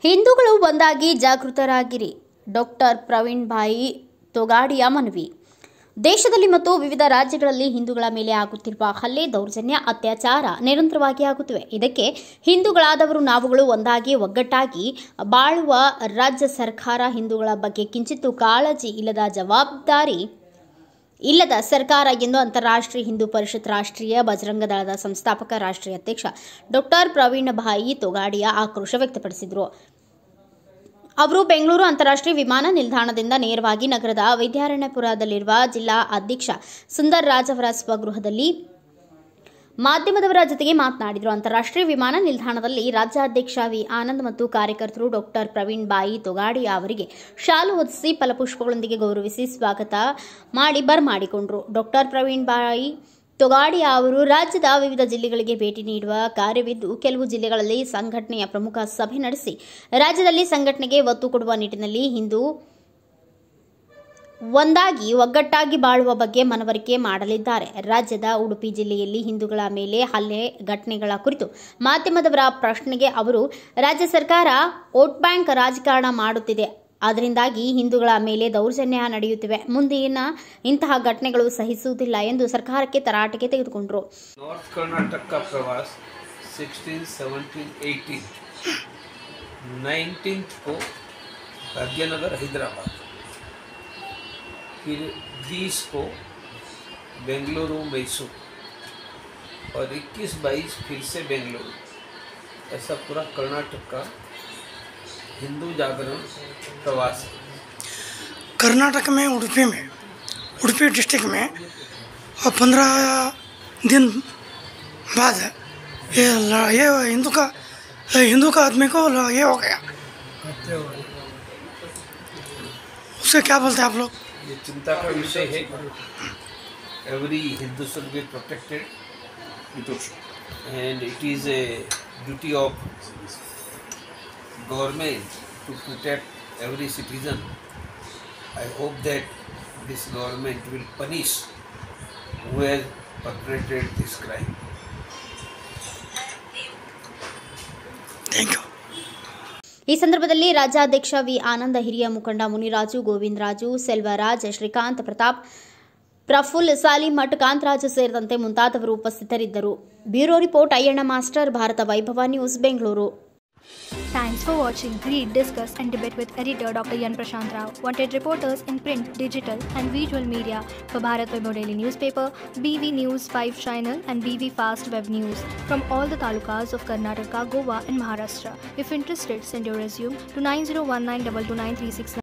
ಹಿಂದೂಗಳು ಒಂದಾಗಿ ಜಾಗೃತರಾಗಿರಿ. ಡಾಕ್ಟರ್ ಪ್ರವೀಣ್ ಭಾಯಿ ತೊಗಾಡಿಯಾ ಮನವಿ. ದೇಶದಲ್ಲಿ ಮತ್ತು ವಿವಿಧ ರಾಜ್ಯಗಳಲ್ಲಿ ಹಿಂದೂಗಳ ಮೇಲೆ ಆಗುತ್ತಿರುವ ಹಲ್ಲೆ, ದೌರ್ಜನ್ಯ, ಅತ್ಯಾಚಾರ ನಿರಂತರವಾಗಿ ಆಗುತ್ತಿವೆ. ಇದಕ್ಕೆ ಹಿಂದೂಗಳಾದವರು ನಾವುಗಳು ಒಂದಾಗಿ ಒಗ್ಗಟ್ಟಾಗಿ ಬಾಳುವ ರಾಜ್ಯ ಸರ್ಕಾರ ಹಿಂದೂಗಳ ಬಗ್ಗೆ ಕಿಂಚಿತ್ತೂ ಕಾಳಜಿ ಇಲ್ಲದ ಜವಾಬ್ದಾರಿ ಇಲ್ಲದ ಸರ್ಕಾರ ಎಂದು ಅಂತಾರಾಷ್ಟ್ರೀಯ ಹಿಂದೂ ಪರಿಷತ್ ರಾಷ್ಟ್ರೀಯ ಬಜರಂಗ ದಳದ ಸಂಸ್ಥಾಪಕ ರಾಷ್ಟ್ರೀಯ ಅಧ್ಯಕ್ಷ ಡಾಕ್ಟರ್ ಪ್ರವೀಣ್ ಭಾಯಿ ತೊಗಾಡಿಯಾ ಆಕ್ರೋಶ ವ್ಯಕ್ತಪಡಿಸಿದರು. ಅವರು ಬೆಂಗಳೂರು ಅಂತಾರಾಷ್ಟ್ರೀಯ ವಿಮಾನ ನಿಲ್ದಾಣದಿಂದ ನೇರವಾಗಿ ನಗರದ ವಿದ್ಯಾರಣ್ಯಪುರದಲ್ಲಿರುವ ಜಿಲ್ಲಾ ಅಧ್ಯಕ್ಷ ಸುಂದರ್ ರಾಜ್ ಅವರ ಸ್ವಗೃಹದಲ್ಲಿ ಮಾಧ್ಯಮದವರ ಜೊತೆಗೆ ಮಾತನಾಡಿದರು. ಅಂತಾರಾಷ್ಟ್ರೀಯ ವಿಮಾನ ನಿಲ್ದಾಣದಲ್ಲಿ ರಾಜ್ಯಾಧ್ಯಕ್ಷ ವಿ ಆನಂದ್ ಮತ್ತು ಕಾರ್ಯಕರ್ತರು ಡಾಕ್ಟರ್ ಪ್ರವೀಣ್ ಭಾಯಿ ತೊಗಾಡಿಯಾ ಅವರಿಗೆ ಶಾಲು ಹೊದಿಸಿ ಫಲಪುಷ್ಪಗಳೊಂದಿಗೆ ಗೌರವಿಸಿ ಸ್ವಾಗತ ಮಾಡಿ ಬರಮಾಡಿಕೊಂಡರು. ಡಾಕ್ಟರ್ ಪ್ರವೀಣ್ ಭಾಯಿ ತೊಗಾಡಿಯಾ ಅವರು ರಾಜ್ಯದ ವಿವಿಧ ಜಿಲ್ಲೆಗಳಿಗೆ ಭೇಟಿ ನೀಡುವ ಕಾರ್ಯವಿದ್ದು, ಕೆಲವು ಜಿಲ್ಲೆಗಳಲ್ಲಿ ಸಂಘಟನೆಯ ಪ್ರಮುಖ ಸಭೆ ನಡೆಸಿ ರಾಜ್ಯದಲ್ಲಿ ಸಂಘಟನೆಗೆ ಒತ್ತು ಕೊಡುವ ನಿಟ್ಟಿನಲ್ಲಿ ಹಿಂದೂ ಒಂದಾಗಿ ಒಗ್ಗಟ್ಟಾಗಿ ಬಾಳುವ ಬಗ್ಗೆ ಮನವರಿಕೆ ಮಾಡಲಿದ್ದಾರೆ. ರಾಜ್ಯದ ಉಡುಪಿ ಜಿಲ್ಲೆಯಲ್ಲಿ ಹಿಂದೂಗಳ ಮೇಲೆ ಹಲ್ಲೆ ಘಟನೆಗಳ ಕುರಿತು ಮಾಧ್ಯಮದವರ ಪ್ರಶ್ನೆಗೆ ಅವರು, ರಾಜ್ಯ ಸರ್ಕಾರ ವೋಟ್ ಬ್ಯಾಂಕ್ ರಾಜಕಾರಣ ಮಾಡುತ್ತಿದೆ, ಅದರಿಂದಾಗಿ ಹಿಂದೂಗಳ ಮೇಲೆ ದೌರ್ಜನ್ಯ ನಡೆಯುತ್ತಿವೆ, ಮುಂದಿನ ಇಂತಹ ಘಟನೆಗಳು ಸಹಿಸುವುದಿಲ್ಲ ಎಂದು ಸರ್ಕಾರಕ್ಕೆ ತರಾಟೆಗೆ ತೆಗೆದುಕೊಂಡರು. नार्थ कर्नाटक का प्रवास 16, 17, 18, 19th को भाग्यनगर हैदराबाद, फिर 20 को बेंगलुरु मैसूर और 21-22 फिर से बेंगलुरु. ऐसा पूरा कर्नाटक का हिंदू जागरण प्रवास है. कर्नाटक में उडुपी डिस्ट्रिक्ट में 15 दिन बाद ये हिंदू का आदमी को ये हो गया. उससे क्या बोलते हैं आप लोग? ये चिंता का विषय है. Every Hindu should be protected and it is a duty of government to protect every citizen. I hope that this government will punish who has perpetrated this crime. Thank you. ಈ ಸಂದರ್ಭದಲ್ಲಿ ರಾಜ್ಯಾಧ್ಯಕ್ಷ ವಿ ಆನಂದ, ಹಿರಿಯ ಮುಖಂಡ ಮುನಿರಾಜು, ಗೋವಿಂದರಾಜು, ಸೆಲ್ವರಾಜ್, ಶ್ರೀಕಾಂತ್, ಪ್ರತಾಪ್, ಪ್ರಫುಲ್, ಸಾಲಿಮಠ್, ಕಾಂತರಾಜು ಸೇರಿದಂತೆ ಮುಂತಾದವರು ಉಪಸ್ಥಿತರಿದ್ದರು. Bureau report Ayyanna master, Bharatha Vaibhava news, Bengaluru. Thanks for watching Read, Discuss and Debate with editor Dr. Yan Prashant Rao. Wanted reporters in print, digital and visual media for Bharat Vaibhav Daily Newspaper, BV News 5 Channel and BV Fast Web News from all the talukas of Karnataka, Goa and Maharashtra. If interested, send your resume to 9019229369.